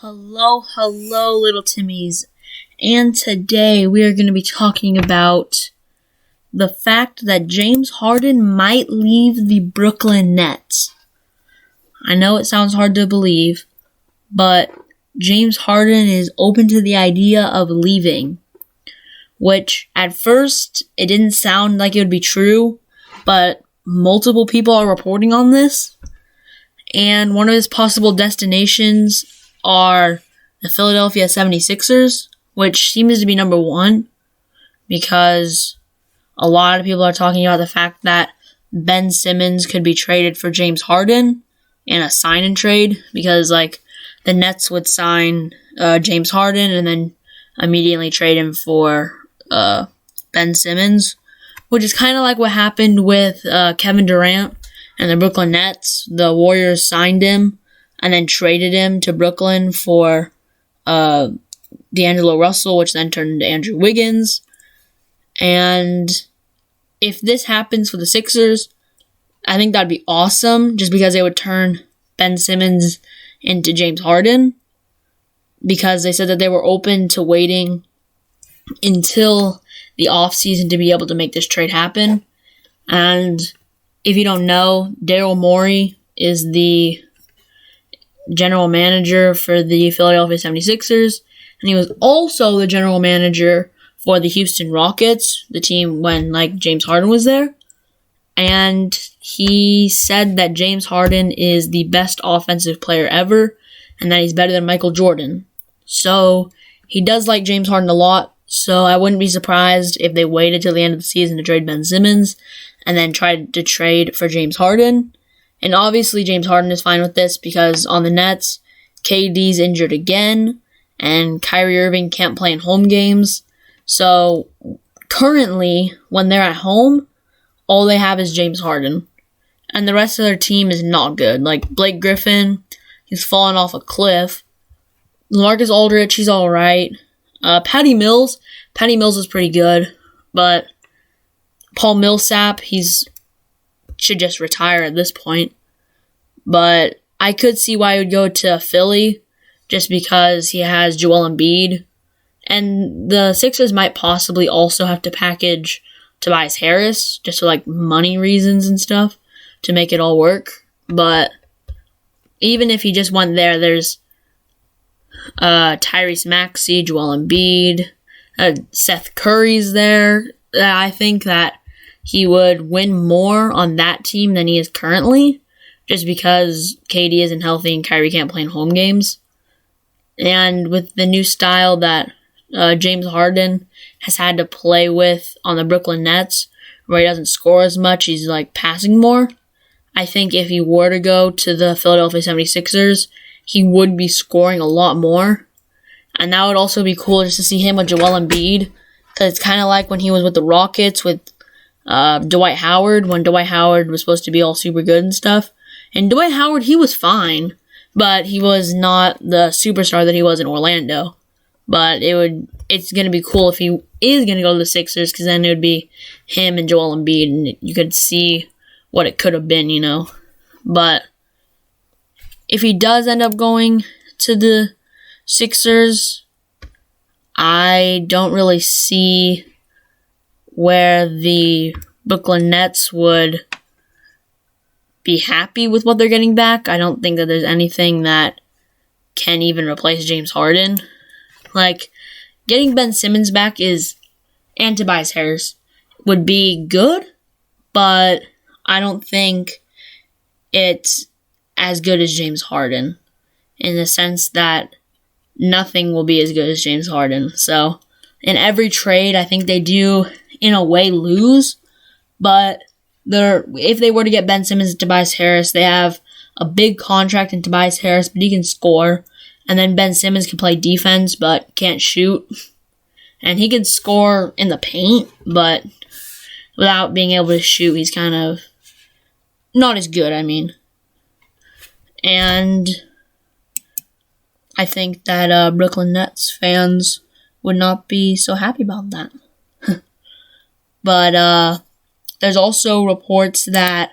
Hello, little Timmies. And today we are going to be talking about the fact that James Harden might leave the Brooklyn Nets. I know it sounds hard to believe, but James Harden is open to the idea of leaving. Which, at first, it didn't sound like it would be true, but multiple people are reporting on this. And one of his possible destinations are the Philadelphia 76ers, which seems to be number one because a lot of people are talking about the fact that Ben Simmons could be traded for James Harden in a sign and trade because the Nets would sign James Harden and then immediately trade him for Ben Simmons, which is kind of like what happened with Kevin Durant and the Brooklyn Nets. The Warriors signed him and then traded him to Brooklyn for D'Angelo Russell, which then turned into Andrew Wiggins. And if this happens for the Sixers, I think that'd be awesome, just because they would turn Ben Simmons into James Harden, because they said that they were open to waiting until the offseason to be able to make this trade happen. And if you don't know, Daryl Morey is the general manager for the Philadelphia 76ers, and he was also the general manager for the Houston Rockets, the team when James Harden was there. And he said that James Harden is the best offensive player ever, and that he's better than Michael Jordan. So he does like James Harden a lot, so I wouldn't be surprised if they waited till the end of the season to trade Ben Simmons and then tried to trade for James Harden. And obviously James Harden is fine with this because on the Nets, KD's injured again, and Kyrie Irving can't play in home games. So currently, when they're at home, all they have is James Harden. And the rest of their team is not good. Blake Griffin, he's fallen off a cliff. LaMarcus Aldridge, he's alright. Patty Mills is pretty good. But Paul Millsap, should just retire at this point. But I could see why he would go to Philly, just because he has Joel Embiid. And the Sixers might possibly also have to package Tobias Harris, just for money reasons and stuff, to make it all work. But even if he just went there, there's Tyrese Maxey, Joel Embiid, Seth Curry's there. I think that he would win more on that team than he is currently, just because KD isn't healthy and Kyrie can't play in home games. And with the new style that James Harden has had to play with on the Brooklyn Nets, where he doesn't score as much, he's passing more, I think if he were to go to the Philadelphia 76ers, he would be scoring a lot more. And that would also be cool just to see him with Joel Embiid, because it's kind of like when he was with the Rockets with Dwight Howard, when Dwight Howard was supposed to be all super good and stuff. And Dwight Howard, he was fine, but he was not the superstar that he was in Orlando. But it's going to be cool if he is going to go to the Sixers, because then it would be him and Joel Embiid, and you could see what it could have been, But if he does end up going to the Sixers, I don't really see where the Brooklyn Nets would be happy with what they're getting back. I don't think that there's anything that can even replace James Harden. Getting Ben Simmons back and Tobias Harris would be good, but I don't think it's as good as James Harden, in the sense that nothing will be as good as James Harden. So in every trade, I think they do, in a way, lose. But if they were to get Ben Simmons and Tobias Harris, they have a big contract in Tobias Harris, but he can score. And then Ben Simmons can play defense, but can't shoot. And he can score in the paint, but without being able to shoot, he's kind of not as good, And I think that Brooklyn Nets fans would not be so happy about that. But there's also reports that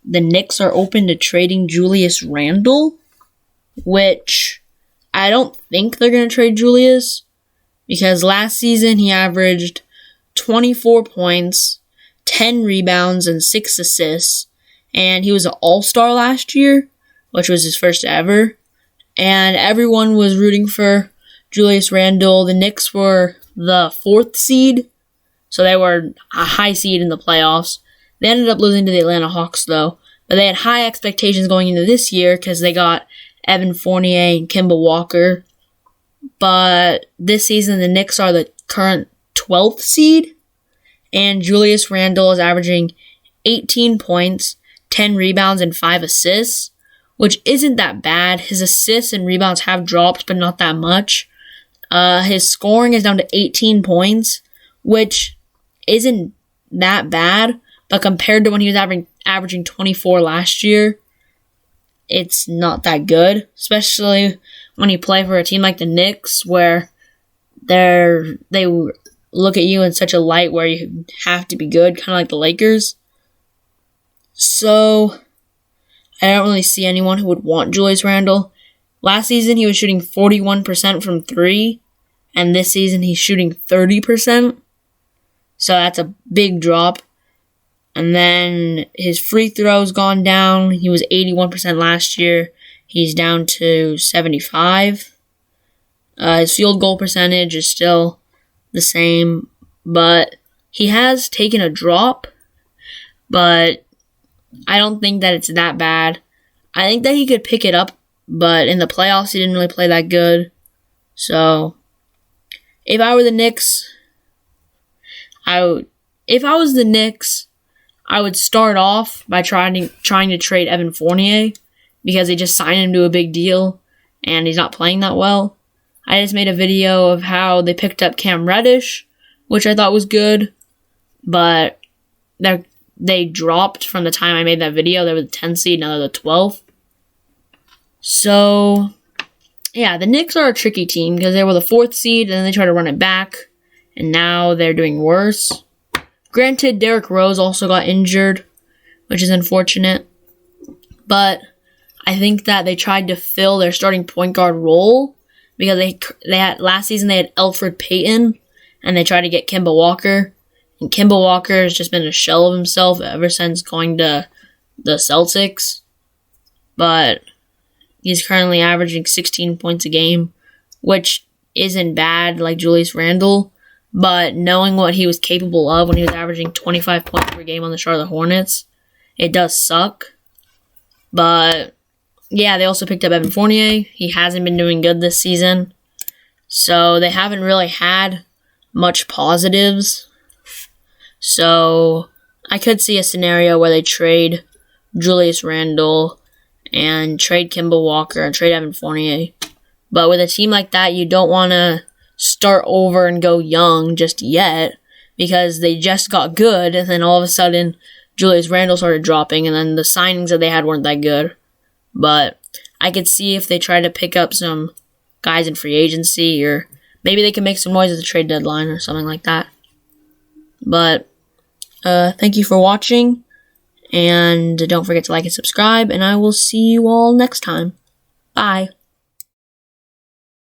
the Knicks are open to trading Julius Randle, which I don't think they're going to trade Julius because last season he averaged 24 points, 10 rebounds, and 6 assists. And he was an all-star last year, which was his first ever. And everyone was rooting for Julius Randle. The Knicks were the 4th seed, so they were a high seed in the playoffs. They ended up losing to the Atlanta Hawks, though. But they had high expectations going into this year because they got Evan Fournier and Kemba Walker. But this season, the Knicks are the current 12th seed. And Julius Randle is averaging 18 points, 10 rebounds, and 5 assists, which isn't that bad. His assists and rebounds have dropped, but not that much. His scoring is down to 18 points, which isn't that bad. But compared to when he was averaging 24 last year, it's not that good. Especially when you play for a team like the Knicks, where they look at you in such a light where you have to be good, kind of like the Lakers. So, I don't really see anyone who would want Julius Randle. Last season, he was shooting 41% from 3, and this season, he's shooting 30%. So, that's a big drop. And then his free throws gone down. He was 81% last year. He's down to 75. His field goal percentage is still the same, but he has taken a drop, but I don't think that it's that bad. I think that he could pick it up, but in the playoffs, he didn't really play that good. So, if I were the Knicks, I would start off by trying to trade Evan Fournier because they just signed him to a big deal and he's not playing that well. I just made a video of how they picked up Cam Reddish, which I thought was good, but they dropped from the time I made that video. They were the 10th seed, now they're the 12th. So, yeah, the Knicks are a tricky team because they were the 4th seed and then they tried to run it back, and now they're doing worse. Granted, Derrick Rose also got injured, which is unfortunate, but I think that they tried to fill their starting point guard role because they had last season they had Elfrid Payton, and they tried to get Kemba Walker, and Kemba Walker has just been a shell of himself ever since going to the Celtics, but he's currently averaging 16 points a game, which isn't bad like Julius Randle, but knowing what he was capable of when he was averaging 25 points per game on the Charlotte Hornets, it does suck. But yeah, they also picked up Evan Fournier. He hasn't been doing good this season. So they haven't really had much positives. So I could see a scenario where they trade Julius Randle and trade Kemba Walker and trade Evan Fournier. But with a team like that, you don't want to start over and go young just yet because they just got good and then all of a sudden Julius Randle started dropping and then the signings that they had weren't that good. But I could see if they try to pick up some guys in free agency or maybe they can make some noise at the trade deadline or something like that. But thank you for watching, and don't forget to like and subscribe, and I will see you all next time. Bye.